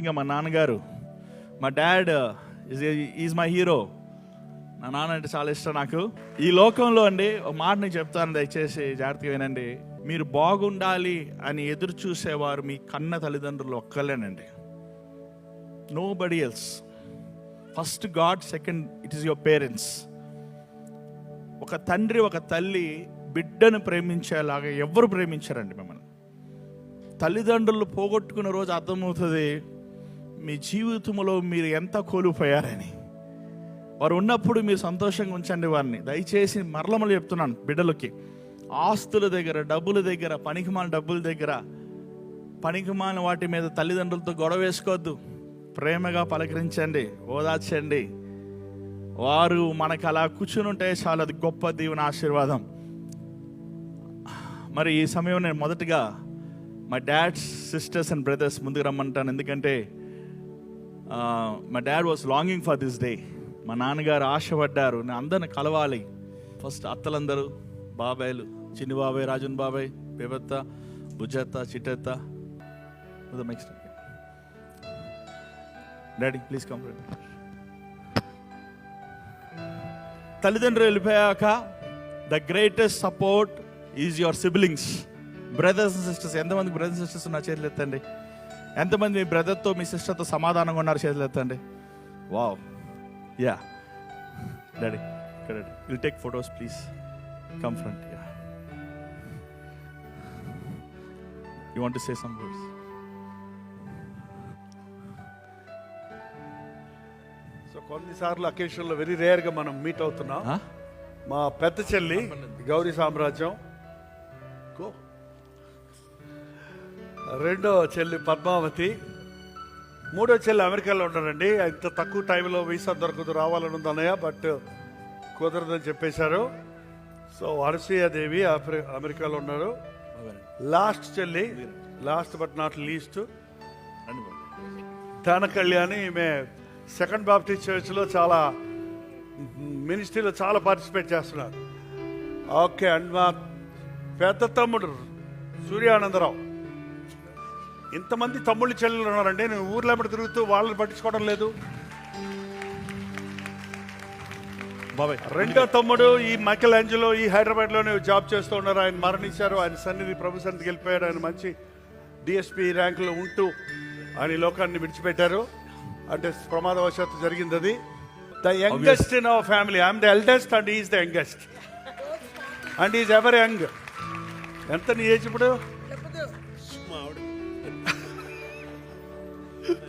ఇంకా మా నాన్నగారు, మా డాడ్ ఈజ్ మై హీరో. నా నాన్న అంటే చాలా ఇష్టం నాకు. ఈ లోకంలో అండి ఒక మాట నేను చెప్తాను, దయచేసి జాగ్రత్తగా వినండి. మీరు బాగుండాలి అని ఎదురు చూసేవారు మీ కన్న తల్లిదండ్రులు ఒక్కలేనండి. Nobody else. First God, second it is your parents. ఒక తండ్రి ఒక తల్లి బిడ్డను ప్రేమించేలాగా ఎవరు ప్రేమించారండి మిమ్మల్ని. తల్లిదండ్రులు పోగొట్టుకున్న రోజు అర్థమవుతుంది మీ జీవితంలో మీరు ఎంత కోల్పోయారని. వారు ఉన్నప్పుడు మీరు సంతోషంగా ఉంచండి వారిని. దయచేసి మరలమలు చెప్తున్నాను బిడ్డలకి, ఆస్తుల దగ్గర, డబ్బుల దగ్గర, పనికిమాలిన డబ్బుల దగ్గర, పనికిమాలిన వాటి మీద తల్లిదండ్రులతో గొడవ వేసుకోవద్దు. ప్రేమగా పలకరించండి, ఓదార్చండి. వారు మనకు అలా కూర్చుని ఉంటే చాలా అది గొప్ప దీవెన, ఆశీర్వాదం. మరి ఈ సమయం నేను మొదటగా my dad's sisters and brothers ముందుకు రమ్మంటాను. ఎందుకంటే my dad was longing for this day. మా నాన్నగారు ఆశపడ్డారు, నేను అందరిని కలవాలి. ఫస్ట్ అత్తలందరూ, బాబాయ్లు, చిన్ని బాబాయ్, రాజన్ బాబాయ్, బేబత్త, బుజ్జత్త, చిట్టత్త, నెక్స్ట్ డాడీ ప్లీజ్ కమ్. తల్లిదండ్రులు వెళ్ళిపోయాక the greatest support is your siblings, brothers and sisters. ఎంతమంది బ్రదర్స్ సిస్టర్స్ ఉన్నారు చేతులు ఎత్తండి. ఎంతమంది మీ బ్రదర్తో మీ సిస్టర్తో సమాధానంగా ఉన్నారు చేతులు ఎత్తండి. వావ్, యా డాడీ ఇక్కడ will take photos please, come front. Yeah, you want to say some words? So కొన్నిసార్లు అకేషన్లో వెరీ రేర్గా మనం మీట్ అవుతున్నాం. మా పెద్ద చెల్లి గౌరీ సామ్రాజ్యం, రెండో చెల్లి పద్మావతి, మూడో చెల్లి అమెరికాలో ఉంటారండి. ఇంత తక్కువ టైంలో వీసా దొరకదు, రావాలని ఉంది అన్నయ్య, బట్ కుదరదని చెప్పేశారు. సో అనసూయాదేవి అమెరికాలో ఉన్నారు. లాస్ట్ చెల్లి, లాస్ట్ బట్ నాట్ లీస్ట్, ధన కళ్యాణి. ఈమె సెకండ్ బాప్టిస్ట్ చర్చ్లో చాలా మినిస్ట్రీలో చాలా పార్టిసిపేట్ చేస్తున్నారు. ఓకే, అండ్ మా పెద్ద తమ్ముడు సూర్యానందరావు. ఇంతమంది తమ్ముళ్ళు చెల్లెలు ఉన్నారండి. నేను ఊర్లో ఎప్పుడు తిరుగుతూ వాళ్ళని పట్టించుకోవడం లేదు. బాబాయ్ రెండో తమ్ముడు ఈ మైకెల్ ఏంజలో ఈ హైదరాబాద్లోనే జాబ్ చేస్తూ ఉన్నారు. ఆయన మరణించారు. ఆయన సన్నిధి ప్రభు సన్నిధికి వెళ్ళిపోయాడు. ఆయన మంచి డిఎస్పీ ర్యాంకులో ఉంటూ ఆయన ఈ లోకాన్ని విడిచిపెట్టారు. అంటే ప్రమాదవశాత్తు జరిగింది అది. The youngest in our family. I'm the eldest and is the youngest and is ever young. ఎంత నీ ఏజ్ ఇప్పుడు?